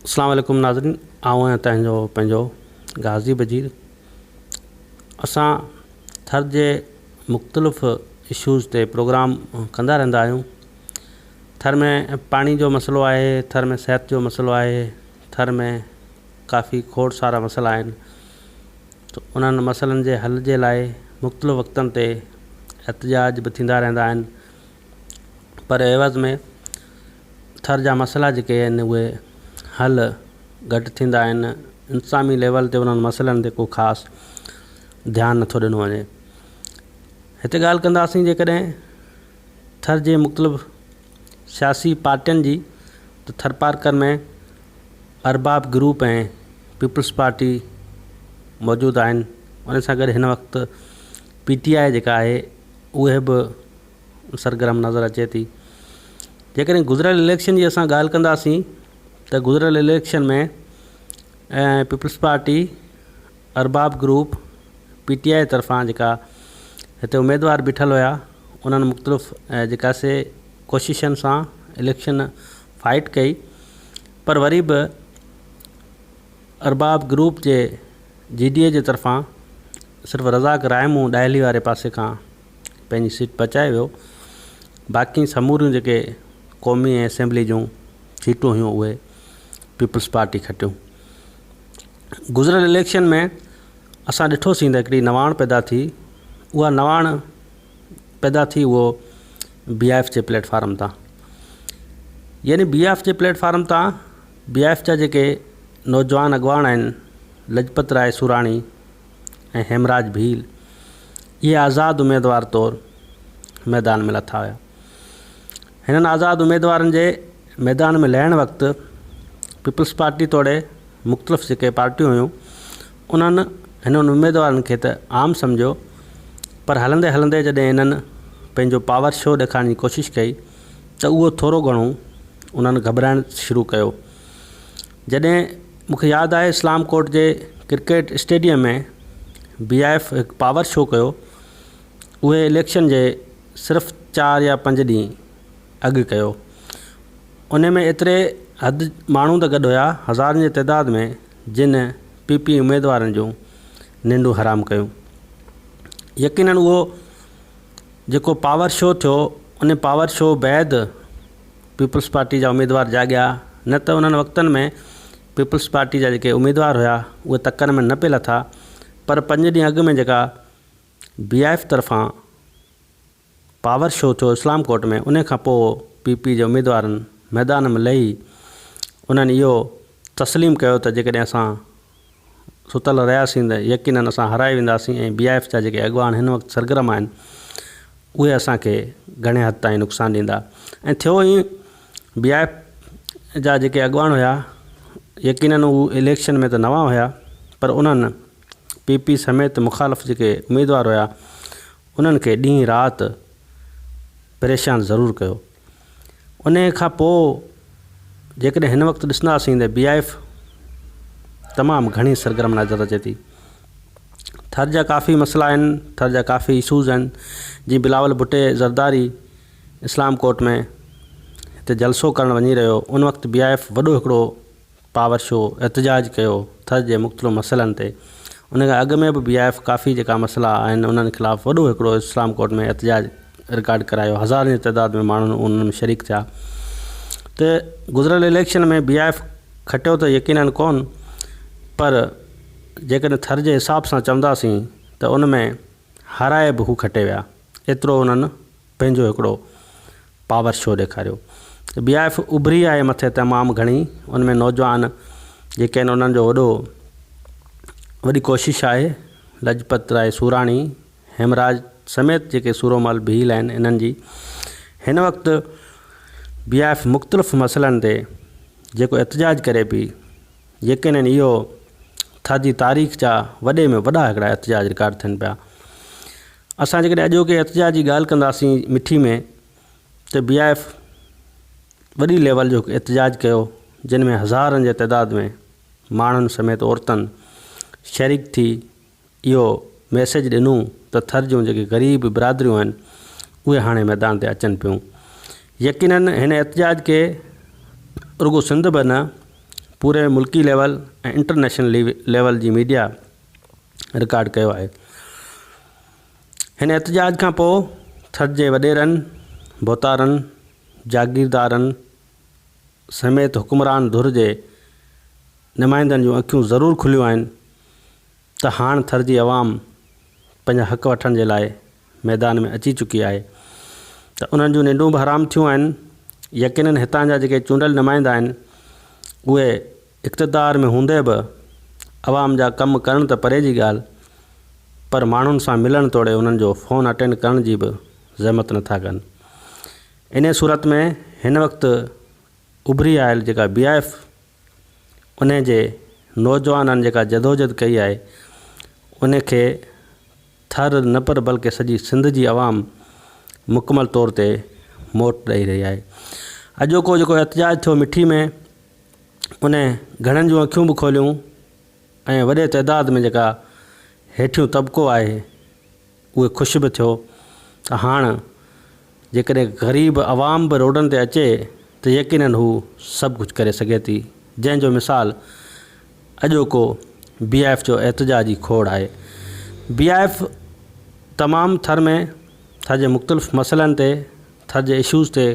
अस्सलाम वालेकुम नाज़रीन, आऊँ आहियां तव्हांजो पंहिंजो गाज़ी बजीर। असां थर जे मुख़्तलिफ़ इशूज़ ते प्रोग्राम कंदा रहंदा आहियूं। थर में पाणी जो मसइलो आहे, थर में सिहत जो मसइलो आहे, थर में काफ़ी खोड़ सारा मसइला आहिनि। त उन्हनि मसइलनि जे हल जे लाइ मुख़्तलिफ़ वक़्तनि ते एहतिजाज बि थींदा रहंदा आहिनि, पर एवज़ में थर जा मसइला जेके आहिनि उहे हल घटि थींदा आहिनि। इंतिज़ामी लेवल ते उन्हनि मसइलनि ते को ख़ासि ध्यानु नथो ॾिनो वञे। हिते ॻाल्हि कंदासीं जेकॾहिं थर जे मुख़्तलिफ़ सियासी पार्टियुनि जी, त थर पार्कर में अरबाब ग्रुप ऐं पीपल्स पार्टी मौजूदु आहिनि। उन सां गॾु हिन वक़्तु PTI जेका आहे उहे बि सरगर्म नज़र अचे थी। जेकॾहिं गुज़िरियल इलेक्शन जी असां ॻाल्हि कंदासीं त गुज़िरियल इलेक्शन में पीपल्स पार्टी, अरबाब ग्रुप, PTI तरफ़ां जेका हिते उमेदवार बीठल हुया उन्हनि मुख़्तलिफ़ जेकासे कोशिशनि सां इलेक्शन फाइट कई, पर वरी बि अरबाब ग्रुप जे GDA जे तरफ़ां सिर्फ़ु रज़ाक रायमू डायली वारे पासे खां पंहिंजी सीट बचाए वियो। बाक़ी समूरियूं जेके क़ौमी ऐं असेंबली जूं सीटूं हुयूं उहे पीपल्स पार्टी खटियूं। गुज़िरियल इलेक्शन में असां ॾिठोसीं त हिकिड़ी नवाण पैदा थी। उहा नवाण पैदा थी उहो BIF जे प्लेटफार्म तां, यानी BIF जे प्लेटफार्म तां BIF जा जेके नौजवान अॻवान आहिनि, लजपत राय सुराणी ऐं हेमराज भील, इहे आज़ादु उमेदवार तौरु मैदान में लथा हुया। हिननि आज़ादु उमेदवारनि जे मैदान में लहण वक़्तु पीपल्स पार्टी तोड़े मुख़्तलिफ़ जेके पार्टियूं हुयूं उन्हनि हिननि उमेदवारनि खे त आम सम्झो, पर हलंदे हलंदे जॾहिं इन्हनि पंहिंजो पावर शो ॾेखारण जी कोशिशि कई त उहो थोरो घणो उन्हनि घबराइणु शुरू कयो। जॾहिं मूंखे यादि आहे इस्लाम कोट जे क्रिकेट स्टेडियम में BIF हिकु पावर शो कयो, उहे इलेक्शन जे सिर्फ़ु 4 या 5 ॾींहं अॻु कयो। उन में एतिरे हद माण्हू त गॾु हुया, हज़ारनि जे तइदाद में, जिन PP उमेदवारनि जूं निंडूं हराम कयूं। यकीनन उहो जेको पावर शो थियो, उन पावर शो बैदि पीपल्स पार्टी जा उमेदवार जाॻिया, न त उन्हनि वक़्तनि में पीपल्स पार्टी जा जेके उमेदवार हुया उहे तकनि में न पिए लथा, पर 5 ॾींहं अॻु में जेका BIF तरफ़ां पावर शो थियो इस्लाम कोट में, उन खां पोइ PP जे उमेदवारनि मैदान में लही उन्हनि इहो तस्लीम कयो त जेकॾहिं असां सुतल रहियासीं त यकीनन असां हराए वेंदासीं ऐं BIF जा जेके अॻवान हिन वक़्तु सरगर्म आहिनि उहे असांखे घणे हद ताईं नुक़सानु ॾींदा। ऐं थियो ई BIF जा जेके अॻवान हुया यकीनन उहे इलेक्शन में त नवां हुया, पर उन्हनि PP समेत मुख़ालिफ़ जेके उमेदवार हुया उन्हनि खे ॾींहुं राति परेशान ज़रूरु कयो। उन खां पोइ जेकॾहिं हिन वक़्तु ॾिसंदासीं त BIF तमामु घणी सरगर्म नज़र अचे थी। थर जा काफ़ी मसइला आहिनि, थर जा काफ़ी इशूज़ आहिनि। जीअं बिलावल भुट्टे ज़रदारी इस्लाम कोट में हिते जलसो करणु वञी रहियो, उन वक़्तु BIF वॾो हिकिड़ो पावर शो एहतिजाज कयो थर जे मुख़्तलिफ़ मसइलनि ते। उन खां अॻु में बि BIF काफ़ी जेका मसइला आहिनि उन्हनि ख़िलाफ़ु वॾो हिकिड़ो इस्लाम कोट में एहतिजाज रिकॉर्ड करायो, हज़ारनि जी तइदाद में माण्हू उन्हनि में शरीक थिया। त गुज़िरियल इलेक्शन में BIF खटियो त यकीनन कोन, पर जेकॾहिं थर जे हिसाब सां चवंदासीं त उन में हाराए बि हू खटे विया। एतिरो उन्हनि पंहिंजो हिकिड़ो पावर शो ॾेखारियो। त BIF उभरी आहे मथे तमामु घणी, उन में नौजवान जेके आहिनि उन्हनि जो वॾी कोशिशि आहे। लजपत राय सुराणी, हेमराज समेत जेके सूरोमल भील आहिनि, इन्हनि जी हिन वक़्तु BIF मुख़्तलिफ़ मसइलनि ते जेको एहतिजाज करे पई, यकीनन इहो थर जी तारीख़ जा वॾे में वॾा हिकिड़ा एहतिजाज रिकॉर्ड थियनि पिया। असां जेकॾहिं अॼोके एहतिजाज जी ॻाल्हि कंदासीं मिठी में, त BIF वॾी लेवल जो एहतिजाज कयो, जिन में हज़ारनि जे तइदाद में माण्हुनि समेत औरतनि शरीक थी इहो मैसेज ॾिनूं त थर जूं जेके ग़रीब बिरादरियूं आहिनि उहे हाणे मैदान ते अचनि पियूं। यकीनन हिन एहतिजाज के रुगो सिंध बि न पूरे मुल्की लेवल ऐं इंटरनेशनल लेवल जी मीडिया रिकॉर्ड कयो आहे। हिन एहतजाज खां पोइ थर जे वॾेरनि, बोतारनि, जागीरदारनि समेत हुकुमरान धुर जे नुमाइंदनि जूं अखियूं ज़रूरु खुलियूं आहिनि त हाणे थर जी आवाम पंहिंजा हक़ वठण जे लाइ मैदान में अची चुकी आहे, त उन्हनि जूं निंडूं बि हराम थियूं आहिनि। यकीननि हितां जा जेके चूंडियल नुमाइंदा आहिनि उहे इक़्तिदार में हूंदे बि आवाम जा कमु करण त परे जी ॻाल्हि, पर माण्हुनि सां मिलण तोड़े उन्हनि जो फ़ोन अटेंड करण जी बि ज़हमत नथा कनि। इन सूरत में हिन वक़्तु उभरी आयल जेका BIF उन जे नौजवाननि जेका जदोजहद कई आहे उनखे थर न पर बल्कि सॼी सिंध जी आवाम मुकमल तौर ते मोट ॾेई रही आहे। अॼोको जेको एहतजाज थियो मिठी में उन घणनि जूं अखियूं बि खोलियूं ऐं वॾे तइदाद में जेका हेठियूं तबिको आहे उहे ख़ुशि बि थियो त हाणे जेकॾहिं ग़रीब आवाम बि रोडनि ते अचे त यकीननि हू सभु कुझु करे सघे थी, जंहिंजो मिसाल अॼोको BIF जो एहतजाजी खोड़ आहे। BIF तमामु थर में थर जे मुख़्तलिफ़ मसइलनि ते, थर जे इशूज़ ते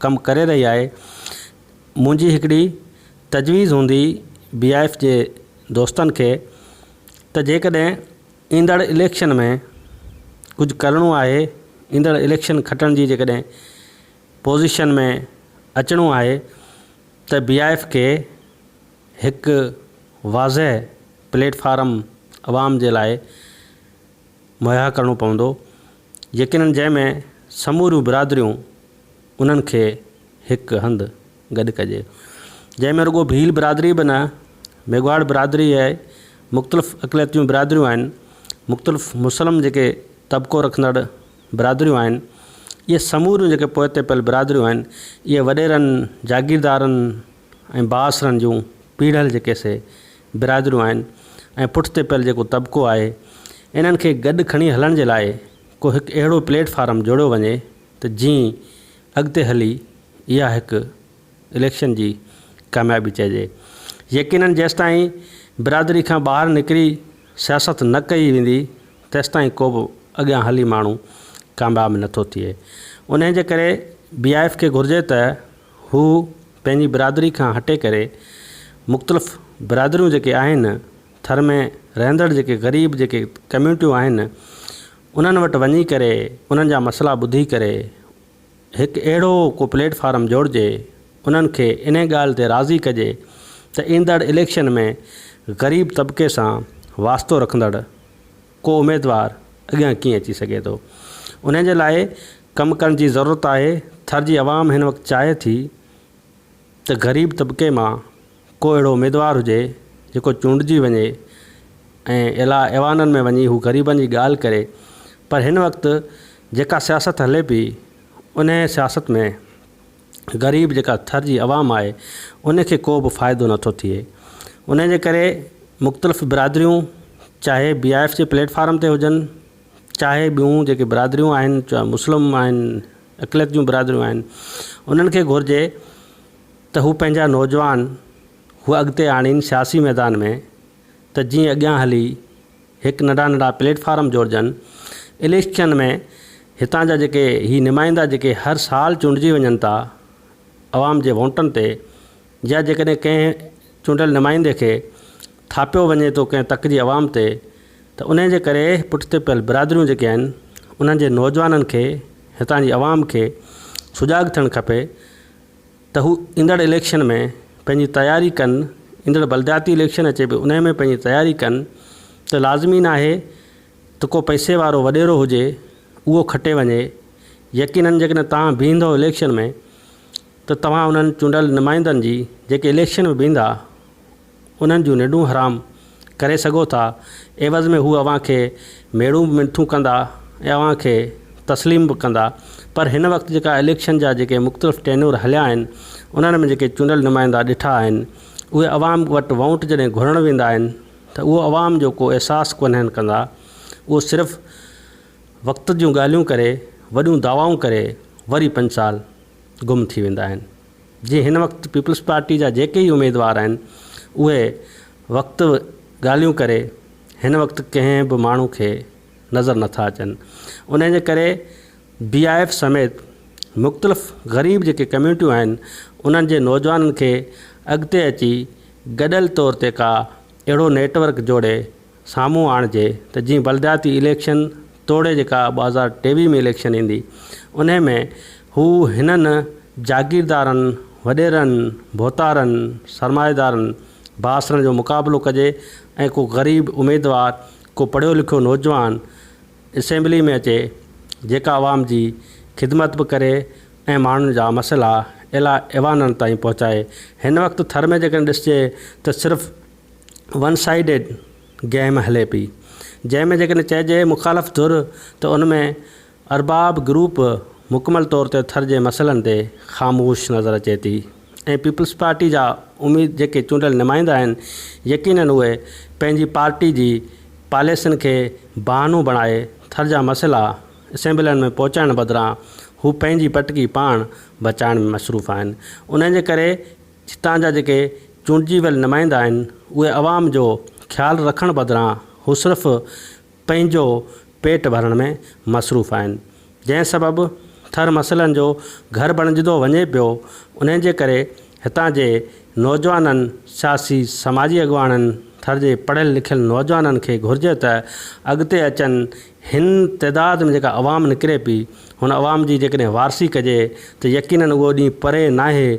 कमु करे रही आहे। मुंहिंजी हिकिड़ी तजवीज़ हूंदी BIF जे दोस्तनि खे त जेकॾहिं ईंदड़ इलेक्शन में कुझु करिणो आहे, ईंदड़ इलेक्शन खटण जी जेकॾहिं पोज़ीशन में अचणो आहे त BIF खे हिकु वाज़ह प्लेटफार्म आवाम जे लाइ मुहैया करणो पवंदो, यकीननि जंहिंमें समूरियूं बिरादरियूं उन्हनि खे हिकु हंधि गॾु कजे, जंहिंमें रुगो भील बिरादरी बि न, मेघवाड़ बिरादरी आहे, मुख़्तलिफ़ अक़लियतूं बिरादरियूं आहिनि, मुख़्तलिफ़ मुस्लिम जेके तबिको रखंदड़ बिरादरियूं आहिनि, इहे समूरियूं जेके पोइते पियल बिरादरियूं आहिनि, इहे वॾेरनि, जागीरदारनि ऐं बासरनि जूं पीढ़ियल जेके से बिरादरियूं आहिनि ऐं पुठिते पियल जेको तबिको आहे, इन्हनि खे गॾु खणी हलण जे लाइ को हिकु अहिड़ो प्लेटफार्म जोड़ियो वञे त जीअं अॻिते हली इहा हिकु इलेक्शन जी कामयाबी चइजे। यकीननि जेसिताईं बिरादरी खां ॿाहिरि निकिरी सियासत न कई वेंदी तेसिताईं को बि अॻियां हली माण्हू कामयाबु नथो थिए। उन जे करे BIF खे घुरिजे त हू पंहिंजी बिरादरी खां हटे करे मुख़्तलिफ़ बिरादरियूं जेके आहिनि, थर में रहंदड़ जेके ग़रीब जेके कम्यूनिटियूं आहिनि, उन्हनि वटि वञी करे उन्हनि जा मसइला ॿुधी करे हिकु अहिड़ो को प्लेटफार्म जोड़िजे, उन्हनि खे इन ॻाल्हि ते राज़ी कजे त ईंदड़ इलेक्शन में ग़रीब तबिके सां वास्तो रखंदड़ को उमेदवार अॻियां कीअं अची सघे थो। उन जे लाइ कमु करण जी ज़रूरत आहे। थर जी आवाम हिन वक़्तु चाहे थी त ग़रीब तबिके मां को अहिड़ो उमेदवार हुजे जेको चूंडिजी वञे ऐं ऐवाननि में वञी हू ग़रीबनि जी ॻाल्हि करे, पर हिन वक़्तु जेका सियासत हले पई उन सियासत में ग़रीब जेका थर जी आवाम आहे उनखे को बि फ़ाइदो नथो थिए। उन जे करे मुख़्तलिफ़ बिरादरियूं चाहे BIF जे प्लेटफार्म ते हुजनि, चाहे ॿियूं जेके बिरादरियूं आहिनि, चाहे मुस्लिम आहिनि, अक़लियत जूं बिरादरियूं आहिनि, उन्हनि खे घुरिजे त हू पंहिंजा नौजवान हू अॻिते आणीनि सियासी मैदान में, त जीअं अॻियां हली हिकु नंढा नंढा प्लेटफार्म जोड़जनि। इलेक्शन में हितां जा जेके ही नुमाइंदा जेके हर साल चूंडिजी वञनि था आवाम जे वोटनि ते, या जेकॾहिं कंहिं चूंडियल नुमाइंदे खे थापियो वञे थो कंहिं तक जी आवाम ते, त उन जे करे पुठिते पियल बिरादरियूं जेके आहिनि उन्हनि जे नौजवाननि खे, हितां जी आवाम खे सुजाॻ थियणु खपे त हू ईंदड़ इलेक्शन में पंहिंजी तयारी कनि। ईंदड़ बलदियाती इलेक्शन अचे पियो उन में पंहिंजी तयारी कनि त लाज़मी न आहे त को पैसे वारो वॾेरो हुजे उहो खटे वञे। यकीननि जेकॾहिं तव्हां बीहंदो इलेक्शन में त तव्हां उन्हनि चूंडियल नुमाइंदनि जी जेके इलेक्शन में बीहंदा उन्हनि जूं निंडूं हराम करे सघो था। एवज़ में हू अव्हां खे मेड़ूं मिठूं कंदा ऐं अव्हां खे तस्लीम बि कंदा, पर हिन वक़्तु जेका इलेक्शन जा जेके मुख़्तलिफ़ टेन्योर हलिया आहिनि उन्हनि में जेके चूंडियल नुमाइंदा ॾिठा आहिनि उहे अवाम वटि वोट जॾहिं घुरण वेंदा आहिनि त उहो अवाम जो को अहसासु कोन्हनि कंदा। उहो सिर्फ़ु वक़्त जूं ॻाल्हियूं करे, वॾियूं दावाऊं करे वरी 5 साल गुम थी वेंदा आहिनि। जीअं हिन वक़्तु पीपल्स पार्टी जा जेके ई उमेदवार आहिनि उहे वक़्तु ॻाल्हियूं करे हिन वक़्तु कंहिं बि माण्हू खे नज़र नथा अचनि। उन जे करे BIF समेत मुख़्तलिफ़ ग़रीब जेके कम्यूनिटियूं आहिनि उन्हनि जे नौजवाननि खे अॻिते अची गॾियल तौर ते का अहिड़ो नेटवर्क जोड़े साम्हूं आणिजे त जीअं बलदियाती इलेक्शन तोड़े जेका 2023 में इलेक्शन ईंदी उन में हू हिननि जागीरदारनि, वॾेरनि, भोतारनि, सरमाएदारनि बासरनि जो मुक़ाबिलो कजे ऐं को ग़रीब उम्मीदवार, को पढ़ियो लिखियो नौजवान असेंबली में अचे जेका आवाम जी ख़िदमत बि करे ऐं माण्हुनि जा मसइला एवाननि ताईं पहुचाए। हिन वक़्तु थर में जेकॾहिं ॾिसिजे त सिर्फ़ु वन साइडेड गेम हले पई, जंहिंमें जेकॾहिं चइजे मुख़ालिफ़ धुर त उन में अरबाब ग्रुप मुकमल तौर ते थर जे मसइलनि ते ख़ामोश नज़र अचे थी ऐं पीपल्स पार्टी जा उम्मीद जेके चूंडियल नुमाइंदा आहिनि यकीनन उहे पंहिंजी पार्टी जी पॉलिसियुनि खे बहानो बणाए थर जा मसइला असेंबलियुनि में पहुचाइण बदिरां हू पंहिंजी पटकी पाण बचाइण में मसरूफ़ आहिनि। उन जे करे हितां जा जेके चूंडिजी वियल नुमाइंदा आहिनि उहे आवाम जो ख़्यालु रखण बदिरां हू सिर्फ़ु पंहिंजो पेट भरण में मसरूफ़ आहिनि, जंहिं सबबु थर मसइलनि जो घर बणिजंदो वञे पियो। उन जे करे हितां जे नौजवाननि, सियासी समाजी अॻुवाननि, थर जे पढ़ियल लिखियल नौजवाननि खे घुरिजे त अॻिते अचनि। हिन तइदाद में जेका आवाम निकिरे पई हुन आवाम जी जेकॾहिं वारसी कजे त यकीनन उहो ॾींहुं परे नाहे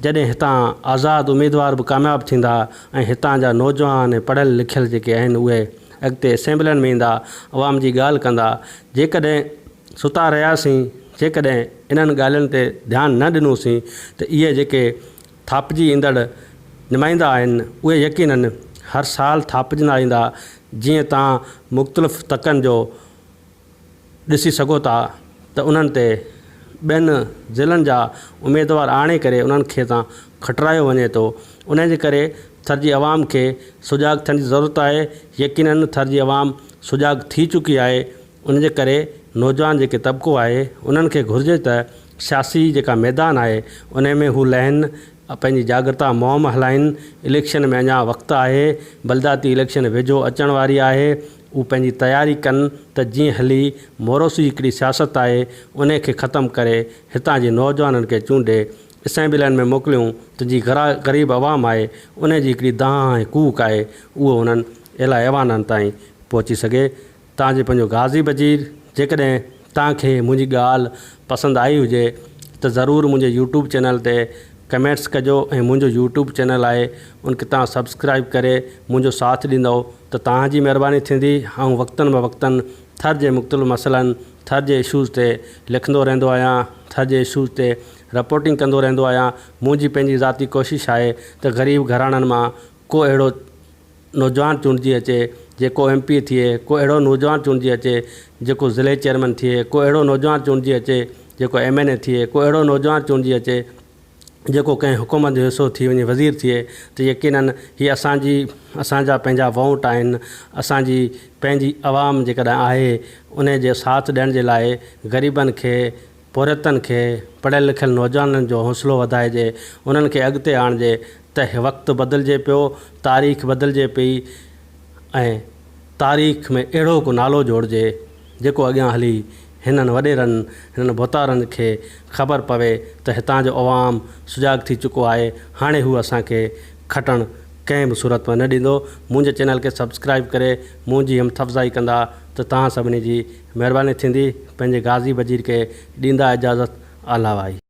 जॾहिं हितां आज़ादु उम्मीदवार बि कामयाबु थींदा ऐं हितां जा नौजवान ऐं पढ़ियल लिखियल जेके आहिनि उहे अॻिते असेंबलियुनि में ईंदा, आवाम जी ॻाल्हि कंदा। जेकॾहिं सुता रहियासीं, जेकॾहिं इन्हनि ॻाल्हियुनि ते ध्यानु न ॾिनोसीं त इहे जेके थापिजी ईंदड़ नुमाइंदा आहिनि उहे यकीनन हर साल थापिजंदा ईंदा। जीअं तव्हां मुख़्तलिफ़ तकनि जो ॾिसी सघो था त उन्हनि ते ॿियनि ज़िलनि जा उम्मीदवार आणे करे उन्हनि खे तव्हां खटरायो वञे थो। उन जे करे थर जी आवाम खे सुजाॻ थियण जी ज़रूरत आहे। यकीनन थर जी आवाम सुजाॻ थी चुकी आहे। उन जे करे नौजवान जेके तबिको आहे उन्हनि खे घुरिजे त सियासी जेका मैदान आहे उन में हू लहनि, पंहिंजी जागृता मुहिम हलाइनि। इलेक्शन में अञा वक़्तु आहे, बलदियाती इलेक्शन वेझो अचण वारी आहे। उहे पंहिंजी तयारी कनि त जीअं हली मोरोसी हिकिड़ी सियासत आहे उन खे ख़तमु करे हितां जे नौजवाननि खे चूंडे असेंबलियुनि में मोकिलियूं त जीअं ग़रीब आवाम आहे उन जी हिकिड़ी दाह ऐं कूक आहे उहो उन्हनि अहिड़ा ऐवाननि ताईं पहुची सघे। तव्हांजे पंहिंजो गाज़ी वज़ीर, जेकॾहिं तव्हांखे मुंहिंजी ॻाल्हि पसंदि आई हुजे त ज़रूरु मुंहिंजे यूट्यूब चैनल ते कमेंट्स कजो ऐं मुंहिंजो यूट्यूब चैनल आहे उनखे तव्हां सब्सक्राइब करे मुंहिंजो साथ ॾींदव त तव्हांजी महिरबानी थींदी। ऐं वक़्तनि ब वक़्तनि थर जे मुख़्तलिफ़ मसइलनि, थर जे इशूज़ ते लिखंदो रहंदो आहियां, थर जे इशूज़ ते रिपोर्टिंग कंदो रहंदो आहियां। मुंहिंजी पंहिंजी ज़ाती कोशिशि आहे त ग़रीब घराणनि मां को अहिड़ो नौजवान चूंडिजी अचे जेको MP थिए, को अहिड़ो नौजवान चूंडिजी अचे जेको ज़िले चेयरमैन थिए, को अहिड़ो नौजवान चूंडिजी अचे जेको MNA थिए, को अहिड़ो नौजवान चूंडिजी अचे जेको कंहिं हुकूमत जो हिसो थी वञे, वज़ीर थिए। त यकीनन हीअ असांजा पंहिंजा वोट आहिनि। असांजी पंहिंजी आवाम जेकॾहिं आहे उन जे साथ ॾियण जे लाइ ग़रीबनि खे, पोरतनि खे, पढ़ियल लिखियल नौजवाननि जो हौसलो वधाइजे, उन्हनि खे अॻिते आणिजे त वक़्तु बदिलिजे पियो, तारीख़ बदिलिजे पई ऐं तारीख़ में अहिड़ो को नालो जोड़िजे जेको अॻियां हली हिननि वॾेरनि, हिननि भोतारनि खे ख़बर पवे त हितां जो अवाम सुजाॻ थी चुको आहे। हाणे हू असांखे खटणु कंहिं बि सूरत में न ॾींदो। मुंहिंजे चैनल खे सब्सक्राइब करे मुंहिंजी हिमत अफ़ज़ाई कंदा त तव्हां सभिनी जी महिरबानी थींदी। पंहिंजे गाज़ी वज़ीर खे ॾींदा इजाज़त। आला भाई।